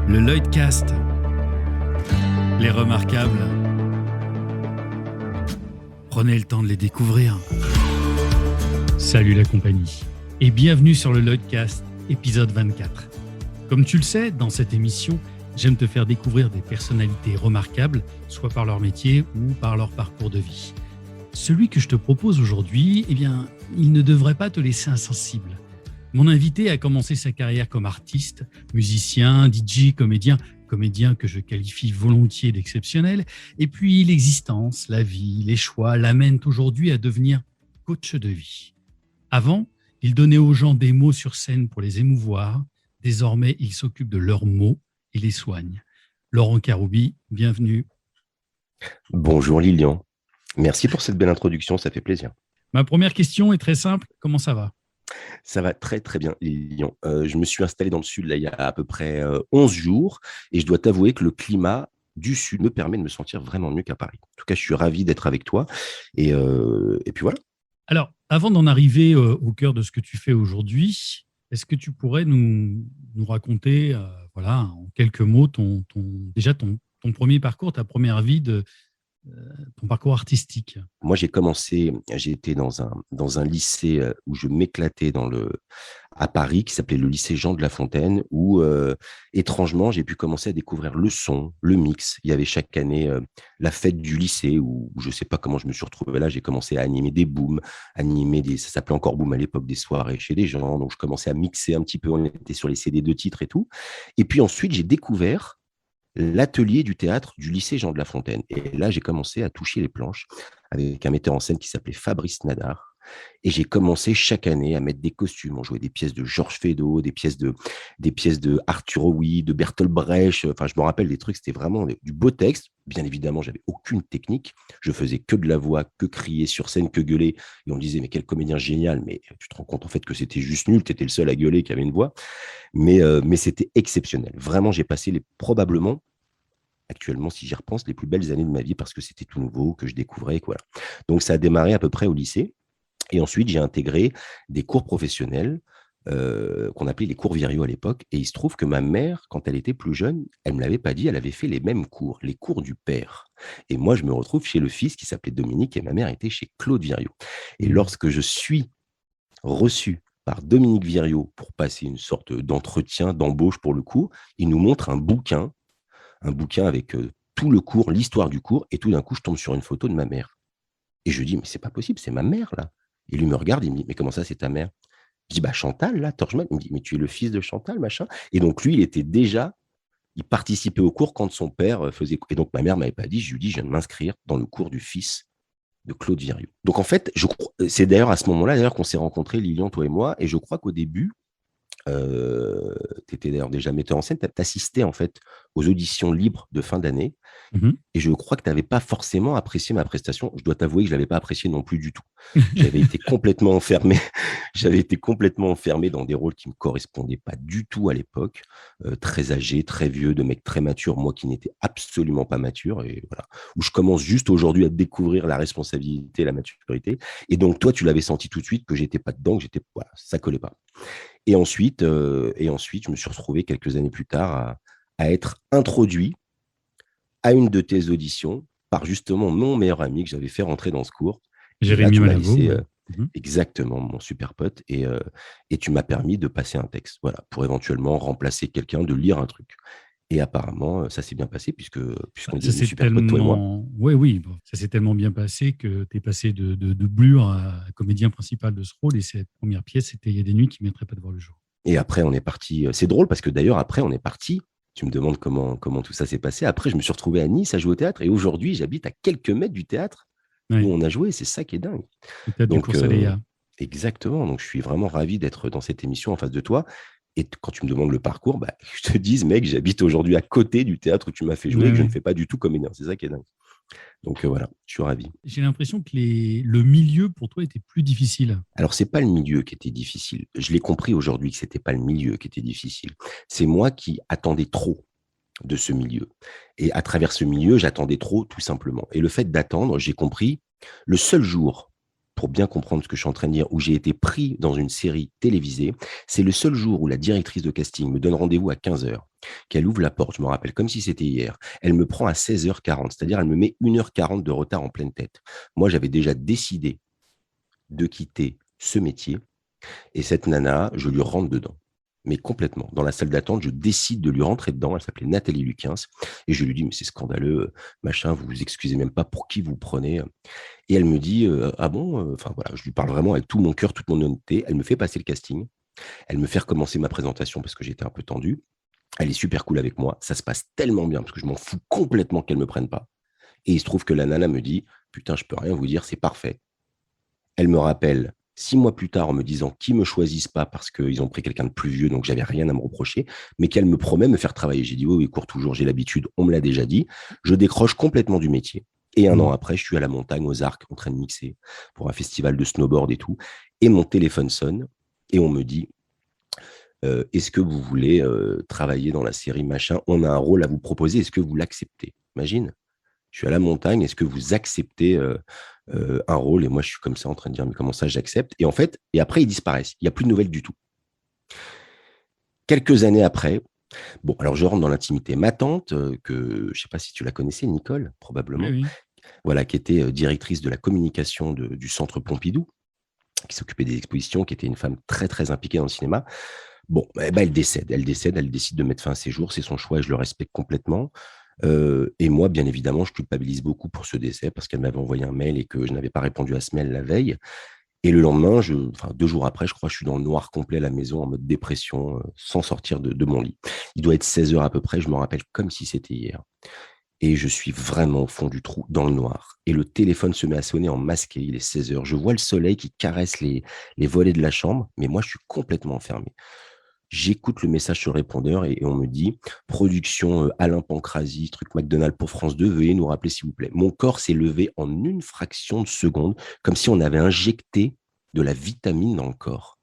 Le Lloydcast, les remarquables. Prenez le temps de les découvrir. Salut la compagnie et bienvenue sur le Lloydcast, épisode 24. Comme tu le sais, dans cette émission, j'aime te faire découvrir des personnalités remarquables, soit par leur métier ou par leur parcours de vie. Celui que je te propose aujourd'hui, il ne devrait pas te laisser insensible. Mon invité a commencé sa carrière comme artiste, musicien, DJ, comédien que je qualifie volontiers d'exceptionnel. Et puis l'existence, la vie, les choix l'amènent aujourd'hui à devenir coach de vie. Avant, il donnait aux gens des mots sur scène pour les émouvoir. Désormais, il s'occupe de leurs mots et les soigne. Laurent Karoubi, bienvenue. Bonjour Lilian, merci pour cette belle introduction, ça fait plaisir. Ma première question est très simple, comment ça va ? Ça va très très bien Lilian. Je me suis installé dans le sud là, il y a à peu près 11 jours et je dois t'avouer que le climat du sud me permet de me sentir vraiment mieux qu'à Paris. En tout cas, je suis ravi d'être avec toi et puis voilà. Alors, avant d'en arriver au cœur de ce que tu fais aujourd'hui, est-ce que tu pourrais nous raconter en quelques mots ton premier parcours, ta première vie, ton parcours artistique ? Moi, j'ai été dans un lycée où je m'éclatais à Paris, qui s'appelait le lycée Jean de La Fontaine, où étrangement, j'ai pu commencer à découvrir le son, le mix. Il y avait chaque année la fête du lycée, où je ne sais pas comment je me suis retrouvé là. J'ai commencé à animer des booms, ça s'appelait encore boom à l'époque, des soirées chez des gens. Donc, je commençais à mixer un petit peu. On était sur les CD de titres et tout. Et puis ensuite, j'ai découvert l'atelier du théâtre du lycée Jean de La Fontaine. Et là, j'ai commencé à toucher les planches avec un metteur en scène qui s'appelait Fabrice Nadar. Et j'ai commencé chaque année à mettre des costumes. On jouait des pièces de Georges Feydeau, des pièces de Arthur Huy, de Bertolt Brecht. Enfin, je me rappelle des trucs, c'était vraiment du beau texte. Bien évidemment, j'avais aucune technique. Je faisais que de la voix, que crier sur scène, que gueuler. Et on me disait, mais quel comédien génial. Mais tu te rends compte en fait que c'était juste nul. Tu étais le seul à gueuler qui avait une voix. Mais c'était exceptionnel. Vraiment, j'ai passé probablement, actuellement, si j'y repense, les plus belles années de ma vie parce que c'était tout nouveau, que je découvrais. Voilà. Donc, ça a démarré à peu près au lycée. Et ensuite, j'ai intégré des cours professionnels qu'on appelait les cours Viriot à l'époque. Et il se trouve que ma mère, quand elle était plus jeune, elle ne me l'avait pas dit, elle avait fait les mêmes cours, les cours du père. Et moi, je me retrouve chez le fils qui s'appelait Dominique et ma mère était chez Claude Viriot. Et lorsque je suis reçu par Dominique Viriot pour passer une sorte d'entretien, d'embauche pour le cours, il nous montre un bouquin avec tout le cours, l'histoire du cours, et tout d'un coup, je tombe sur une photo de ma mère. Et je dis, mais c'est pas possible, c'est ma mère, là. Et lui me regarde, il me dit, mais comment ça, c'est ta mère ? Je dis, bah Chantal, là, Torchman. Il me dit, mais tu es le fils de Chantal, machin. Et donc, lui, il participait au cours quand son père faisait. Et donc, ma mère m'avait pas dit, je lui dis, je viens de m'inscrire dans le cours du fils de Claude Viriot. Donc, en fait, c'est d'ailleurs à ce moment-là qu'on s'est rencontrés, Lilian, toi et moi, et je crois qu'au début, tu étais d'ailleurs déjà metteur en scène, tu assistais en fait aux auditions libres de fin d'année. Et je crois que tu n'avais pas forcément apprécié ma prestation. Je dois t'avouer que je ne l'avais pas apprécié non plus du tout. J'avais été complètement enfermé dans des rôles qui ne me correspondaient pas du tout à l'époque. Très âgé, très vieux, de mecs très matures, moi qui n'étais absolument pas mature. Et voilà, où je commence juste aujourd'hui à découvrir la responsabilité, la maturité. Et donc, toi, tu l'avais senti tout de suite que j'étais pas dedans, voilà, ça collait pas. Et ensuite, je me suis retrouvé quelques années plus tard à être introduit à une de tes auditions par justement mon meilleur ami que j'avais fait rentrer dans ce cours. Jérémy Malavo. Exactement, mon super pote. Et tu m'as permis de passer un texte, voilà, pour éventuellement remplacer quelqu'un, de lire un truc. Et apparemment, ça s'est bien passé puisqu'on est devenus super potes, toi et moi. Oui, bon, ça s'est tellement bien passé que tu es passé de doublure à comédien principal de ce rôle. Et cette première pièce, c'était Il y a des nuits qui ne mériteraient pas de voir le jour. Et après, on est parti. C'est drôle parce que d'ailleurs, après, on est parti. Tu me demandes comment tout ça s'est passé. Après, je me suis retrouvé à Nice à jouer au théâtre. Et aujourd'hui, j'habite à quelques mètres du théâtre où on a joué. C'est ça qui est dingue. Le théâtre du Cours Aléa. Exactement. Donc, je suis vraiment ravi d'être dans cette émission en face de toi. Et quand tu me demandes le parcours, je te dis, mec, j'habite aujourd'hui à côté du théâtre où tu m'as fait jouer et que je ne fais pas du tout comédien. C'est ça qui est dingue. Donc voilà, je suis ravi. J'ai l'impression que le milieu pour toi était plus difficile. Alors, c'est pas le milieu qui était difficile. Je l'ai compris aujourd'hui que c'était pas le milieu qui était difficile. C'est moi qui attendais trop de ce milieu. Et à travers ce milieu, j'attendais trop, tout simplement. Et le fait d'attendre, j'ai compris, le seul jour pour bien comprendre ce que je suis en train de dire, où j'ai été pris dans une série télévisée. C'est le seul jour où la directrice de casting me donne rendez-vous à 15h, qu'elle ouvre la porte, je me rappelle comme si c'était hier. Elle me prend à 16h40, c'est-à-dire elle me met 1h40 de retard en pleine tête. Moi, j'avais déjà décidé de quitter ce métier et cette nana, je lui rentre dedans. Mais complètement. Dans la salle d'attente, je décide de lui rentrer dedans. Elle s'appelait Nathalie Luquins. Et je lui dis, mais c'est scandaleux, machin, vous vous excusez même pas pour qui vous prenez. Et elle me dit, ah bon, enfin voilà, je lui parle vraiment avec tout mon cœur, toute mon honnêteté. Elle me fait passer le casting. Elle me fait recommencer ma présentation parce que j'étais un peu tendu. Elle est super cool avec moi. Ça se passe tellement bien parce que je m'en fous complètement qu'elle me prenne pas. Et il se trouve que la nana me dit, putain, je peux rien vous dire, c'est parfait. Elle me rappelle 6 mois plus tard en me disant qu'ils ne me choisissent pas parce qu'ils ont pris quelqu'un de plus vieux, donc j'avais rien à me reprocher, mais qu'elle me promet me faire travailler. J'ai dit oui, cours toujours, j'ai l'habitude, on me l'a déjà dit. Je décroche complètement du métier. Et un an après, je suis à la montagne, aux Arcs, en train de mixer pour un festival de snowboard et tout. Et mon téléphone sonne et on me dit est-ce que vous voulez travailler dans la série machin? On a un rôle à vous proposer, est-ce que vous l'acceptez? Imagine, je suis à la montagne, est-ce que vous acceptez un rôle? Et moi, je suis comme ça en train de dire, mais comment ça, j'accepte? Et en fait, et après, ils disparaissent. Il n'y a plus de nouvelles du tout. Quelques années après, bon, alors je rentre dans l'intimité. Ma tante, que je ne sais pas si tu la connaissais, Nicole, probablement, Oui. voilà, qui était directrice de la communication du Centre Pompidou, qui s'occupait des expositions, qui était une femme très, très impliquée dans le cinéma. Bon, elle décède, elle décide de mettre fin à ses jours, c'est son choix et je le respecte complètement. Et moi, bien évidemment, je culpabilise beaucoup pour ce décès parce qu'elle m'avait envoyé un mail et que je n'avais pas répondu à ce mail la veille. Et le lendemain, 2 jours après, je crois, je suis dans le noir complet à la maison en mode dépression, sans sortir de mon lit. Il doit être 16h à peu près, je m'en rappelle comme si c'était hier. Et je suis vraiment au fond du trou, dans le noir. Et le téléphone se met à sonner en masqué, il est 16h. Je vois le soleil qui caresse les volets de la chambre, mais moi, je suis complètement enfermé. J'écoute le message sur le répondeur et on me dit production Alain Pancrazy, truc McDonald's pour France 2, veuillez nous rappeler s'il vous plaît. Mon corps s'est levé en une fraction de seconde, comme si on avait injecté de la vitamine dans le corps.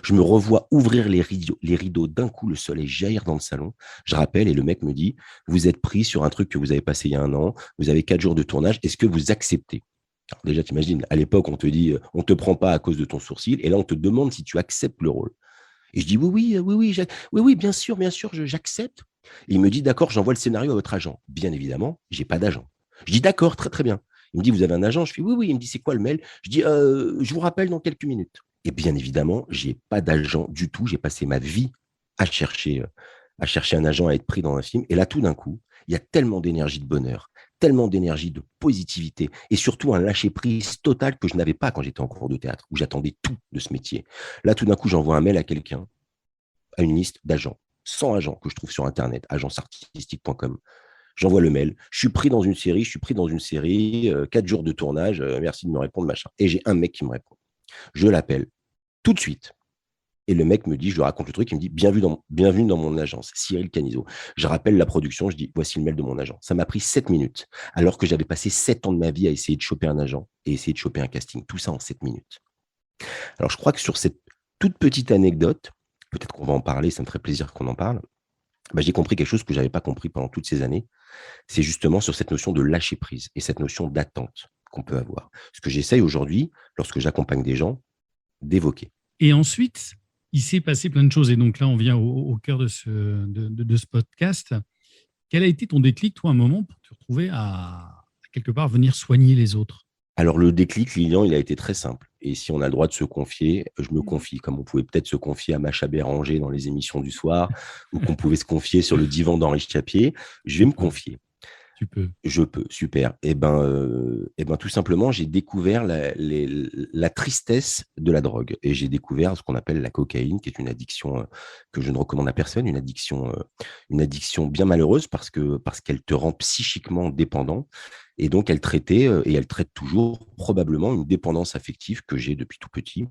Je me revois ouvrir les rideaux d'un coup, le soleil jaillir dans le salon. Je rappelle et le mec me dit vous êtes pris sur un truc que vous avez passé il y a 1 an, vous avez 4 jours de tournage, est-ce que vous acceptez? Alors déjà, t'imagines, à l'époque, on te dit on te prend pas à cause de ton sourcil, et là, on te demande si tu acceptes le rôle. Et je dis oui, bien sûr, j'accepte. Et il me dit d'accord, j'envoie le scénario à votre agent. Bien évidemment, j'ai pas d'agent. Je dis d'accord, très très bien. Il me dit vous avez un agent? Je fais oui. Il me dit c'est quoi le mail? Je dis je vous rappelle dans quelques minutes. Et bien évidemment, j'ai pas d'agent du tout. J'ai passé ma vie à chercher un agent, à être pris dans un film. Et là, tout d'un coup, il y a tellement d'énergie de bonheur, tellement d'énergie de positivité et surtout un lâcher-prise total que je n'avais pas quand j'étais en cours de théâtre, où j'attendais tout de ce métier. Là, tout d'un coup, j'envoie un mail à quelqu'un, à une liste d'agents, 100 agents que je trouve sur Internet, agenceartistique.com. J'envoie le mail, je suis pris dans une série, 4 jours de tournage, merci de me répondre, machin. Et j'ai un mec qui me répond. Je l'appelle tout de suite. Et le mec me dit, je lui raconte le truc, il me dit bienvenue dans mon agence, Cyril Canizo. Je rappelle la production, je dis voici le mail de mon agent. Ça m'a pris 7 minutes, alors que j'avais passé 7 ans de ma vie à essayer de choper un agent et essayer de choper un casting. Tout ça en 7 minutes. Alors je crois que sur cette toute petite anecdote, peut-être qu'on va en parler, ça me ferait plaisir qu'on en parle, j'ai compris quelque chose que je n'avais pas compris pendant toutes ces années. C'est justement sur cette notion de lâcher prise et cette notion d'attente qu'on peut avoir. Ce que j'essaye aujourd'hui, lorsque j'accompagne des gens, d'évoquer. Et ensuite, il s'est passé plein de choses. Et donc là, on vient au cœur de ce podcast. Quel a été ton déclic, toi, un moment, pour te retrouver à quelque part venir soigner les autres? Alors, le déclic, Lilian, il a été très simple. Et si on a le droit de se confier, je me confie, comme on pouvait peut-être se confier à Macha Béranger dans les émissions du soir, ou qu'on pouvait se confier sur le divan d'Henri Chapier. Je vais me confier. Tu peux. Je peux, super. Tout simplement, j'ai découvert la tristesse de la drogue. Et j'ai découvert ce qu'on appelle la cocaïne, qui est une addiction que je ne recommande à personne, une addiction bien malheureuse parce qu'elle te rend psychiquement dépendant. Et donc, elle traitait, et elle traite toujours, probablement, une dépendance affective que j'ai depuis tout petit,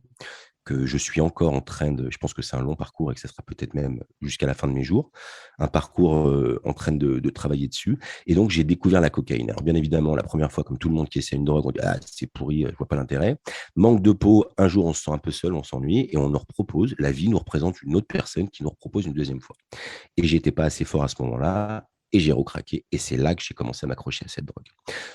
que je suis encore en train de… Je pense que c'est un long parcours et que ça sera peut-être même jusqu'à la fin de mes jours, un parcours en train de travailler dessus. Et donc, j'ai découvert la cocaïne. Alors, bien évidemment, la première fois, comme tout le monde qui essaie une drogue, on dit « Ah, c'est pourri, je vois pas l'intérêt ». Manque de peau, un jour, on se sent un peu seul, on s'ennuie et on nous repropose, la vie nous représente une autre personne qui nous repropose une deuxième fois. Et j'étais pas assez fort à ce moment-là et j'ai recraqué. Et c'est là que j'ai commencé à m'accrocher à cette drogue.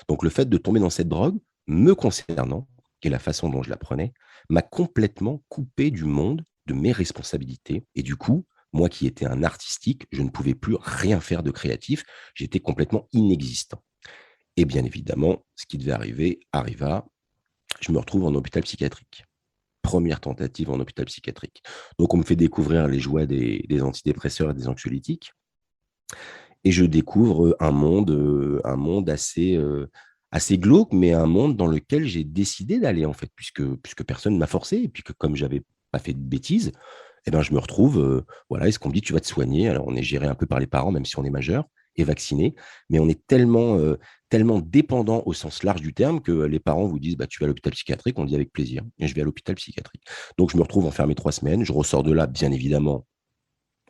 Donc, le fait de tomber dans cette drogue, me concernant, et la façon dont je l'apprenais m'a complètement coupé du monde, de mes responsabilités. Et du coup, moi qui étais un artistique, je ne pouvais plus rien faire de créatif. J'étais complètement inexistant. Et bien évidemment, ce qui devait arriver arriva. Je me retrouve en hôpital psychiatrique. Première tentative en hôpital psychiatrique. Donc, on me fait découvrir les joies des antidépresseurs et des anxiolytiques. Et je découvre un monde assez glauque, mais un monde dans lequel j'ai décidé d'aller, en fait, puisque personne ne m'a forcé. Et puis que comme j'avais pas fait de bêtises, eh ben, je me retrouve, voilà, est-ce qu'on me dit, tu vas te soigner. Alors, on est géré un peu par les parents, même si on est majeur et vacciné, mais on est tellement dépendant au sens large du terme que les parents vous disent, bah, tu vas à l'hôpital psychiatrique, on dit avec plaisir, et je vais à l'hôpital psychiatrique. Donc, je me retrouve enfermé 3 semaines, je ressors de là, bien évidemment,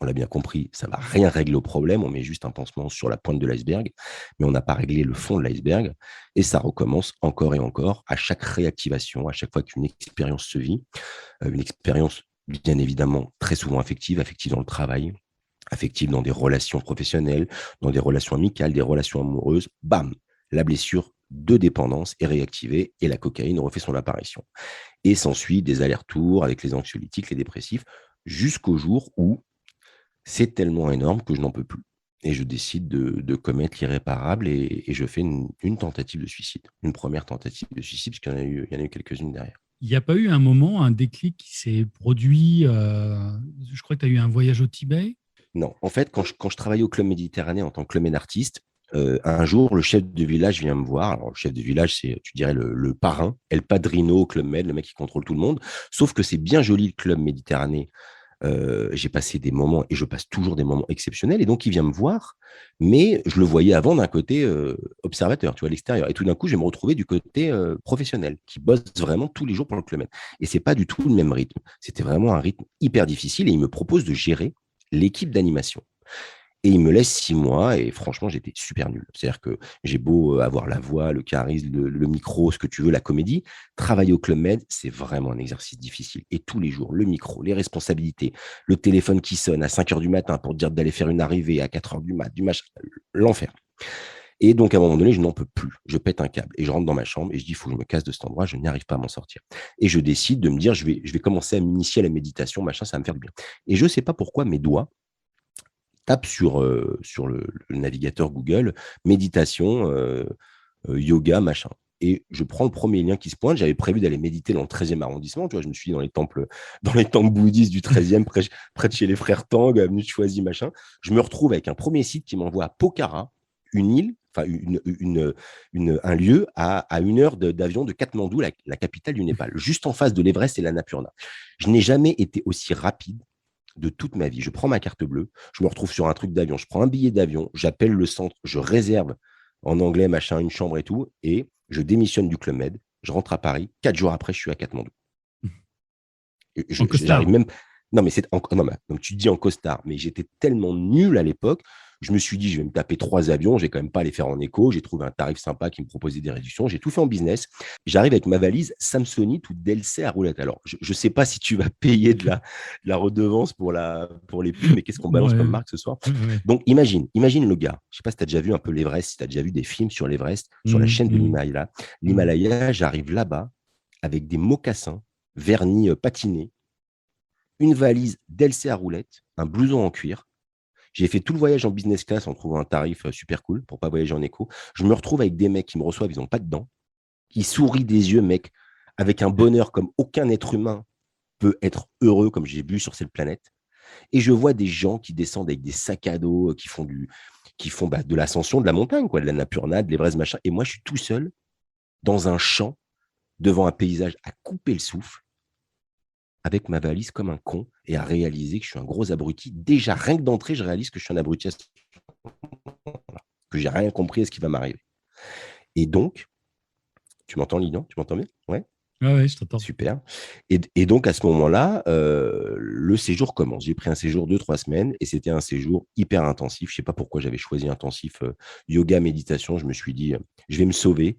on l'a bien compris, ça ne va rien régler au problème, on met juste un pansement sur la pointe de l'iceberg, mais on n'a pas réglé le fond de l'iceberg, et ça recommence encore et encore, à chaque réactivation, à chaque fois qu'une expérience se vit, une expérience bien évidemment très souvent affective, affective dans le travail, affective dans des relations professionnelles, dans des relations amicales, des relations amoureuses, bam, la blessure de dépendance est réactivée et la cocaïne refait son apparition. Et s'ensuit des allers-retours avec les anxiolytiques, les dépressifs, jusqu'au jour où c'est tellement énorme que je n'en peux plus. Et je décide de commettre l'irréparable et je fais une tentative de suicide, une première tentative de suicide, parce qu'il y en a eu quelques-unes derrière. Il n'y a pas eu un moment, un déclic qui s'est produit je crois que tu as eu un voyage au Tibet. Non, en fait, quand je travaillais au Club Méditerranée en tant que club med artiste, un jour, le chef de village vient me voir. Alors, le chef de village, c'est, tu dirais, le parrain, El Padrino au Club Med, le mec qui contrôle tout le monde. Sauf que c'est bien joli, le Club Méditerranée. J'ai passé des moments, et je passe toujours des moments exceptionnels. Et donc, il vient me voir, mais je le voyais avant d'un côté observateur, tu vois, à l'extérieur. Et tout d'un coup, je vais me retrouver du côté professionnel, qui bosse vraiment tous les jours pour le Club Med. Et c'est pas du tout le même rythme. C'était vraiment un rythme hyper difficile. Et il me propose de gérer l'équipe d'animation. Et il me laisse 6 mois et franchement, j'étais super nul. C'est-à-dire que j'ai beau avoir la voix, le charisme, le micro, ce que tu veux, la comédie, travailler au Club Med, c'est vraiment un exercice difficile. Et tous les jours, le micro, les responsabilités, le téléphone qui sonne à 5 heures du matin pour te dire d'aller faire une arrivée à 4 heures du mat, l'enfer. Et donc, à un moment donné, je n'en peux plus. Je pète un câble et je rentre dans ma chambre et je dis, il faut que je me casse de cet endroit, je n'y arrive pas à m'en sortir. Et je décide de me dire, je vais commencer à m'initier à la méditation, machin, ça va me faire du bien. Et je ne sais pas pourquoi mes doigts tapent sur le navigateur Google, méditation, yoga, machin. Et je prends le premier lien qui se pointe. J'avais prévu d'aller méditer dans le 13e arrondissement. Tu vois, je me suis dit dans les temples bouddhistes du 13e, près de chez les frères Tang, avenue de Choisy, machin. Je me retrouve avec un premier site qui m'envoie à Pokhara, une île, enfin un lieu à 1 heure d'avion de Katmandou, la capitale du Népal, juste en face de l'Everest et la Annapurna. Je n'ai jamais été aussi rapide de toute ma vie. Je prends ma carte bleue, je me retrouve sur un truc d'avion, je prends un billet d'avion, j'appelle le centre, je réserve en anglais, machin, une chambre et tout, et je démissionne du Club Med, je rentre à Paris, 4 jours après, je suis à Katmandou. En costard. J'arrive même. Non, mais non, mais, donc tu te dis en costard, mais j'étais tellement nul à l'époque. Je me suis dit, je vais me taper 3 avions, je vais quand même pas les faire en éco. J'ai trouvé un tarif sympa qui me proposait des réductions. J'ai tout fait en business. J'arrive avec ma valise Samsonite ou Delsey à roulette. Alors, je ne sais pas si tu vas payer de la redevance pour les pubs, mais qu'est-ce qu'on balance Ouais. comme marque ce soir? Ouais. Donc, imagine le gars. Je ne sais pas si tu as déjà vu un peu l'Everest, si tu as déjà vu des films sur l'Everest, sur la chaîne de l'Himalaya. L'Himalaya, j'arrive là-bas avec des mocassins vernis patinés, une valise Delsey à roulette, un blouson en cuir. J'ai fait tout le voyage en business class en trouvant un tarif super cool pour pas voyager en éco. Je me retrouve avec des mecs qui me reçoivent, ils n'ont pas de dents. Ils sourient des yeux, mec, avec un bonheur comme aucun être humain peut être heureux, comme j'ai vu sur cette planète. Et je vois des gens qui descendent avec des sacs à dos, qui font de l'ascension de la montagne, quoi, de la Napurna, de l'Everest, machin. Et moi, je suis tout seul dans un champ, devant un paysage à couper le souffle, avec ma valise comme un con et à réaliser que je suis un gros abruti. Déjà, rien que d'entrée, je réalise que je suis un abruti, que j'ai rien compris à ce qui va m'arriver. Et donc, tu m'entends, Lilian? Tu m'entends bien? Ouais. Ouais, je t'entends. Super. Et donc, à ce moment-là, le séjour commence. J'ai pris un séjour de 3 semaines et c'était un séjour hyper intensif. Je ne sais pas pourquoi j'avais choisi intensif yoga, méditation. Je me suis dit, je vais me sauver.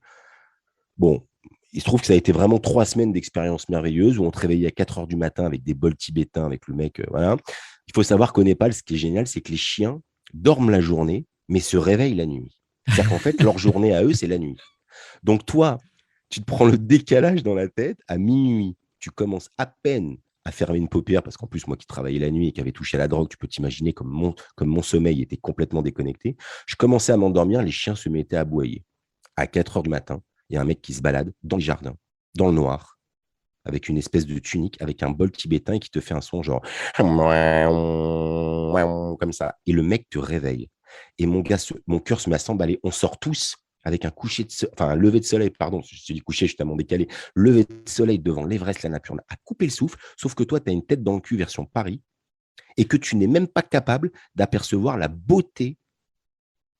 Bon, il se trouve que ça a été vraiment 3 semaines d'expérience merveilleuse où on te réveillait à 4 heures du matin avec des bols tibétains, avec le mec. Voilà. Il faut savoir qu'au Népal, ce qui est génial, c'est que les chiens dorment la journée, mais se réveillent la nuit. C'est-à-dire qu'en fait, leur journée à eux, c'est la nuit. Donc, toi, Tu te prends le décalage dans la tête à minuit. Tu commences à peine à fermer une paupière, parce qu'en plus, moi qui travaillais la nuit et qui avait touché à la drogue, tu peux t'imaginer comme mon sommeil était complètement déconnecté. Je commençais à m'endormir, les chiens se mettaient à aboyer. À 4 heures du matin, il y a un mec qui se balade dans le jardin, dans le noir, avec une espèce de tunique, avec un bol tibétain et qui te fait un son genre comme ça. Et le mec te réveille. Et mon cœur se met à s'emballer. On sort tous avec un un lever de soleil, pardon, je te dis coucher, je suis tellement décalé, lever de soleil devant l'Everest, la nature, à couper le souffle, sauf que toi, tu as une tête dans le cul version Paris et que tu n'es même pas capable d'apercevoir la beauté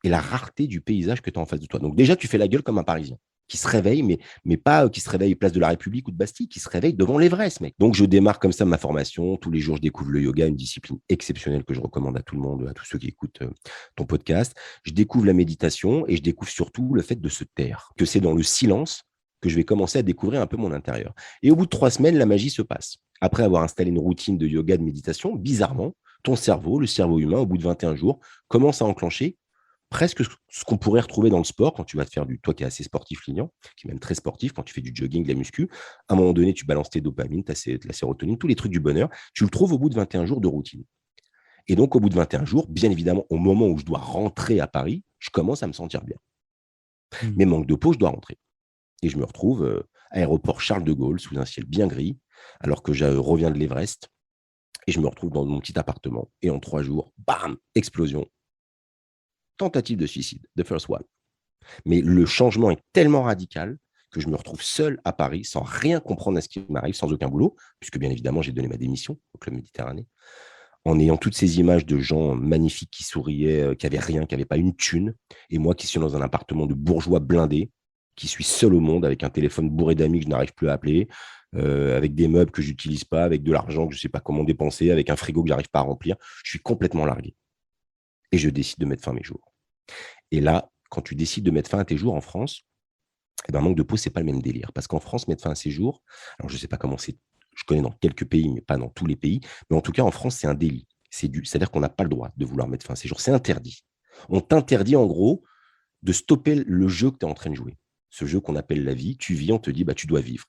et la rareté du paysage que tu as en face de toi. Donc déjà, tu fais la gueule comme un Parisien qui se réveille, mais pas qui se réveille place de la République ou de Bastille, qui se réveille devant l'Everest, mec. Donc je démarre comme ça ma formation. Tous les jours, je découvre le yoga, une discipline exceptionnelle que je recommande à tout le monde, à tous ceux qui écoutent ton podcast. Je découvre la méditation et je découvre surtout le fait de se taire, que c'est dans le silence que je vais commencer à découvrir un peu mon intérieur. Et au bout de 3 semaines, la magie se passe. Après avoir installé une routine de yoga, de méditation, bizarrement, ton cerveau, le cerveau humain, au bout de 21 jours, commence à enclencher presque ce qu'on pourrait retrouver dans le sport quand tu vas te faire toi qui es assez sportif, Lignan, qui est même très sportif, quand tu fais du jogging, de la muscu, à un moment donné, tu balances tes dopamines, la sérotonine, tous les trucs du bonheur, tu le trouves au bout de 21 jours de routine. Et donc, au bout de 21 jours, bien évidemment, au moment où je dois rentrer à Paris, je commence à me sentir bien. Mais manque de peau, je dois rentrer. Et je me retrouve aéroport Charles de Gaulle, sous un ciel bien gris, alors que je reviens de l'Everest, et je me retrouve dans mon petit appartement. Et en 3 jours, bam, explosion, tentative de suicide, the first one. Mais le changement est tellement radical que je me retrouve seul à Paris, sans rien comprendre à ce qui m'arrive, sans aucun boulot, puisque bien évidemment, j'ai donné ma démission au Club Méditerranée, en ayant toutes ces images de gens magnifiques qui souriaient, qui n'avaient rien, qui n'avaient pas une thune, et moi qui suis dans un appartement de bourgeois blindé, qui suis seul au monde, avec un téléphone bourré d'amis que je n'arrive plus à appeler, avec des meubles que je n'utilise pas, avec de l'argent que je ne sais pas comment dépenser, avec un frigo que je n'arrive pas à remplir. Je suis complètement largué. Et je décide de mettre fin à mes jours. Et là, quand tu décides de mettre fin à tes jours en France, eh ben, manque de peau, c'est pas le même délire. Parce qu'en France, mettre fin à ses jours, alors je ne sais pas comment c'est, je connais dans quelques pays, mais pas dans tous les pays, mais en tout cas, en France, c'est un délit. C'est-à-dire qu'on n'a pas le droit de vouloir mettre fin à ses jours. C'est interdit. On t'interdit, en gros, de stopper le jeu que tu es en train de jouer. Ce jeu qu'on appelle la vie, tu vis, on te dit, bah, tu dois vivre.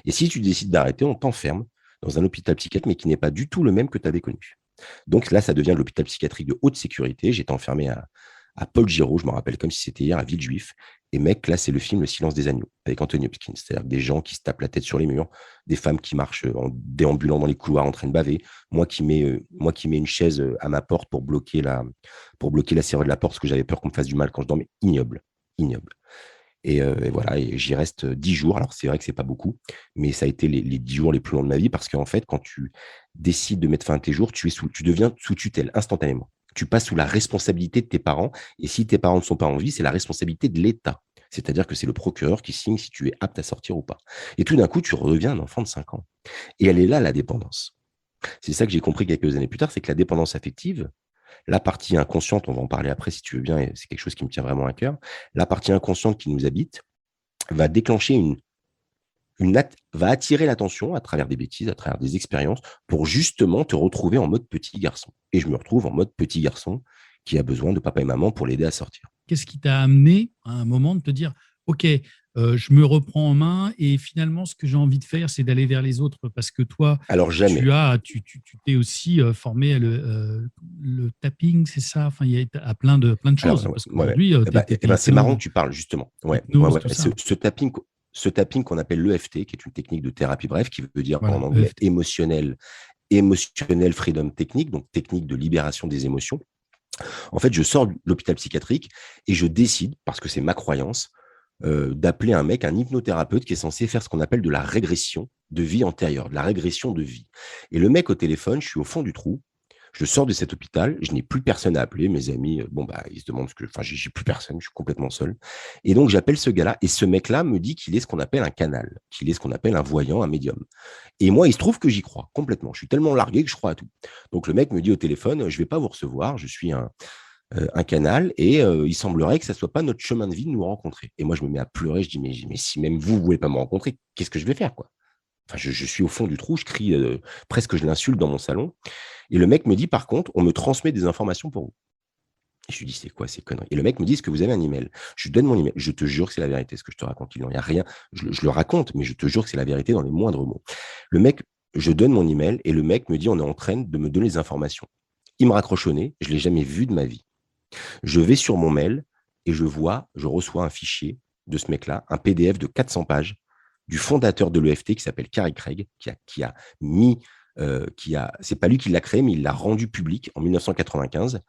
Et si tu décides d'arrêter, on t'enferme dans un hôpital psychiatrique, mais qui n'est pas du tout le même que tu avais connu. Donc là, ça devient l'hôpital psychiatrique de haute sécurité. J'étais enfermé à Paul Giraud, je me rappelle comme si c'était hier, à Villejuif. Et mec, là, c'est le film Le silence des agneaux, avec Anthony Hopkins. C'est-à-dire des gens qui se tapent la tête sur les murs, des femmes qui marchent en déambulant dans les couloirs en train de baver, moi qui mets une chaise à ma porte pour bloquer la serrure de la porte, parce que j'avais peur qu'on me fasse du mal quand je dormais. Ignoble, ignoble. Et voilà, et j'y reste 10 jours. Alors, c'est vrai que c'est pas beaucoup, mais ça a été les 10 jours les plus longs de ma vie, parce qu'en fait, quand tu décides de mettre fin à tes jours, tu deviens sous tutelle instantanément. Tu passes sous la responsabilité de tes parents, et si tes parents ne sont pas en vie, c'est la responsabilité de l'État. C'est-à-dire que c'est le procureur qui signe si tu es apte à sortir ou pas. Et tout d'un coup, tu redeviens un enfant de 5 ans. Et elle est là, la dépendance. C'est ça que j'ai compris quelques années plus tard, c'est que la dépendance affective, la partie inconsciente, on va en parler après si tu veux bien, et c'est quelque chose qui me tient vraiment à cœur, la partie inconsciente qui nous habite va déclencher va attirer l'attention à travers des bêtises, à travers des expériences, pour justement te retrouver en mode petit garçon. Et je me retrouve en mode petit garçon qui a besoin de papa et maman pour l'aider à sortir. Qu'est-ce qui t'a amené à un moment de te dire, OK, je me reprends en main et finalement, ce que j'ai envie de faire, c'est d'aller vers les autres parce que toi, alors jamais. tu t'es aussi formé à le tapping, c'est ça. Enfin, il y a plein de choses. Alors, parce qu'aujourd'hui, c'est marrant que tu parles justement. Hypnose, Ce tapping qu'on appelle l'EFT, qui est une technique de thérapie brève, qui veut dire voilà, en anglais EFT. émotionnel freedom technique, donc technique de libération des émotions. En fait, je sors de l'hôpital psychiatrique et je décide, parce que c'est ma croyance, d'appeler un hypnothérapeute qui est censé faire ce qu'on appelle de la régression de vie antérieure, de la régression de vie. Et le mec au téléphone, je suis au fond du trou, je sors de cet hôpital, je n'ai plus personne à appeler, mes amis, ils se demandent j'ai plus personne, je suis complètement seul. Et donc, j'appelle ce gars-là, et ce mec-là me dit qu'il est ce qu'on appelle un canal, qu'il est ce qu'on appelle un voyant, un médium. Et moi, il se trouve que j'y crois complètement. Je suis tellement largué que je crois à tout. Donc, le mec me dit au téléphone, je ne vais pas vous recevoir, je suis un canal, et il semblerait que ça ne soit pas notre chemin de vie de nous rencontrer. Et moi, je me mets à pleurer, je dis, mais si même vous ne voulez pas me rencontrer, qu'est-ce que je vais faire, quoi? Enfin, je suis au fond du trou, je crie, presque je l'insulte dans mon salon. Et le mec me dit, par contre, on me transmet des informations pour vous. Et je lui dis, c'est quoi ces conneries? Et le mec me dit, est-ce que vous avez un email? Je lui donne mon email. Je te jure que c'est la vérité, ce que je te raconte. Il n'y a rien. Je le raconte, mais je te jure que c'est la vérité dans les moindres mots. Le mec, je donne mon email et le mec me dit, on est en train de me donner les informations. Il me raccroche au nez. Je ne l'ai jamais vu de ma vie. Je vais sur mon mail et je reçois un fichier de ce mec-là, un PDF de 400 pages du fondateur de l'EFT qui s'appelle Carey Craig, qui a mis, c'est pas lui qui l'a créé, mais il l'a rendu public en 1995.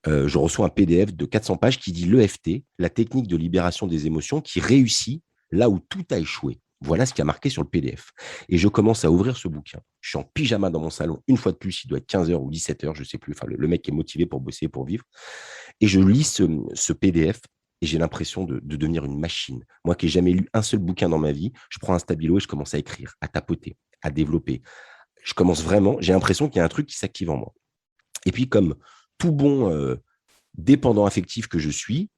Je reçois un PDF de 400 pages qui dit l'EFT, la technique de libération des émotions qui réussit là où tout a échoué. Voilà ce qui a marqué sur le PDF. Et je commence à ouvrir ce bouquin. Je suis en pyjama dans mon salon, une fois de plus, il doit être 15h ou 17h, je ne sais plus. Enfin, le mec est motivé pour bosser, pour vivre. Et je lis ce PDF et j'ai l'impression de devenir une machine. Moi qui n'ai jamais lu un seul bouquin dans ma vie, je prends un stabilo et je commence à écrire, à tapoter, à développer. Je commence vraiment, j'ai l'impression qu'il y a un truc qui s'active en moi. Et puis, comme tout bon dépendant affectif que je suis,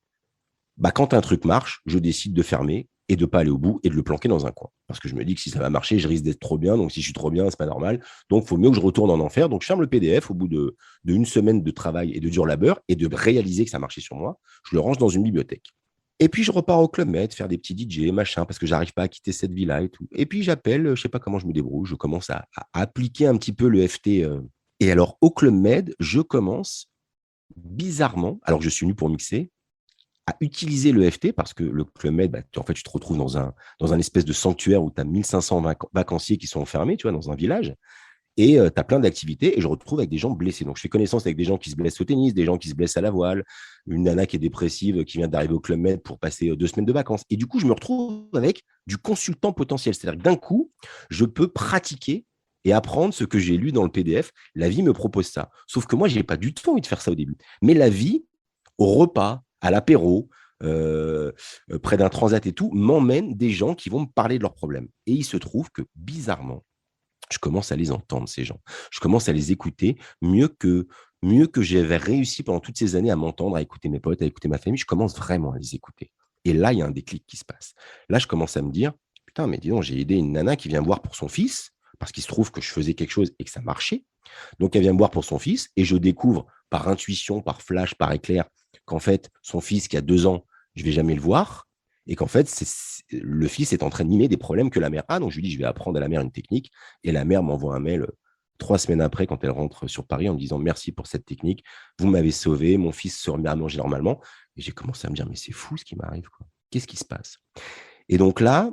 quand un truc marche, je décide de fermer et de ne pas aller au bout et de le planquer dans un coin. Parce que je me dis que si ça va marcher, je risque d'être trop bien. Donc, si je suis trop bien, ce n'est pas normal. Donc, il faut mieux que je retourne en enfer. Donc, je ferme le PDF au bout d'une semaine de travail et de dur labeur et de réaliser que ça marchait sur moi. Je le range dans une bibliothèque. Et puis, je repars au Club Med, faire des petits DJ, machin, parce que je n'arrive pas à quitter cette vie-là et tout. Et puis, j'appelle, je ne sais pas comment je me débrouille, je commence à appliquer un petit peu le FT. Et alors, au Club Med, je commence bizarrement, alors que je suis venu pour mixer, à utiliser l'EFT parce que le Club Med, en fait, tu te retrouves dans un espèce de sanctuaire où tu as 1500 vacanciers qui sont enfermés, tu vois, dans un village. Et tu as plein d'activités et je retrouve avec des gens blessés. Donc, je fais connaissance avec des gens qui se blessent au tennis, des gens qui se blessent à la voile, une nana qui est dépressive qui vient d'arriver au Club Med pour passer 2 semaines de vacances. Et du coup, je me retrouve avec du consultant potentiel. C'est-à-dire que d'un coup, je peux pratiquer et apprendre ce que j'ai lu dans le PDF. La vie me propose ça. Sauf que moi, je n'ai pas du tout envie de faire ça au début. Mais la vie, au repas, à l'apéro, près d'un transat et tout, m'emmène des gens qui vont me parler de leurs problèmes. Et il se trouve que, bizarrement, je commence à les entendre, ces gens. Je commence à les écouter mieux que j'avais réussi pendant toutes ces années à m'entendre, à écouter mes potes, à écouter ma famille. Je commence vraiment à les écouter. Et là, il y a un déclic qui se passe. Là, je commence à me dire, putain, mais dis donc, j'ai aidé une nana qui vient me voir pour son fils, parce qu'il se trouve que je faisais quelque chose et que ça marchait. Donc, elle vient me voir pour son fils et je découvre par intuition, par flash, par éclair, qu'en fait, son fils qui a 2 ans, je ne vais jamais le voir. Et qu'en fait, le fils est en train de mimer des problèmes que la mère a. Donc, je lui dis, je vais apprendre à la mère une technique. Et la mère m'envoie un mail 3 semaines après, quand elle rentre sur Paris, en me disant, merci pour cette technique. Vous m'avez sauvé. Mon fils se remet à manger normalement. Et j'ai commencé à me dire, mais c'est fou ce qui m'arrive, quoi. Qu'est-ce qui se passe? Et donc là,